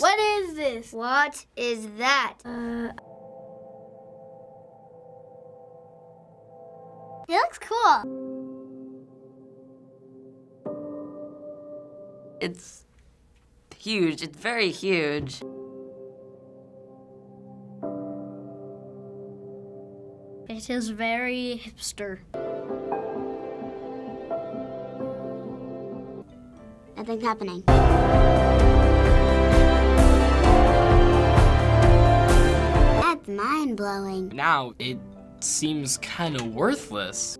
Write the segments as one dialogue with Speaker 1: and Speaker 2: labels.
Speaker 1: What is this?
Speaker 2: What is that?
Speaker 1: It looks cool.
Speaker 3: It's huge. It's very huge.
Speaker 2: It is very hipster.
Speaker 1: Nothing's happening. That's mind-blowing.
Speaker 4: Now it seems kind of worthless.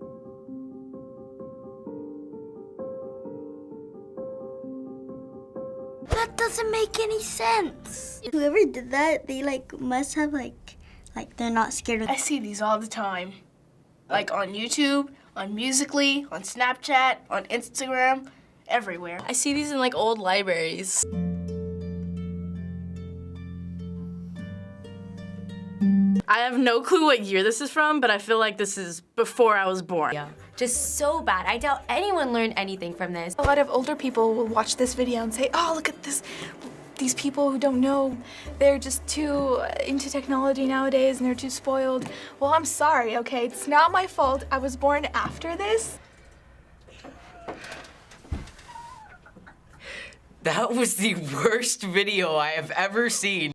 Speaker 2: That doesn't make any sense.
Speaker 1: Whoever did that, they must have they're not scared of.
Speaker 5: I see these all the time. Like on YouTube, on Musical.ly, on Snapchat, on Instagram, everywhere.
Speaker 6: I see these in like old libraries. I have no clue what year this is from, but I feel like this is before I was born.
Speaker 7: Yeah. Just so bad. I doubt anyone learned anything from this.
Speaker 8: A lot of older people will watch this video and say, oh, look at this. These people who don't know, they're just too into technology nowadays and they're too spoiled. Well, I'm sorry, okay? It's not my fault. I was born after this.
Speaker 3: That was the worst video I have ever seen.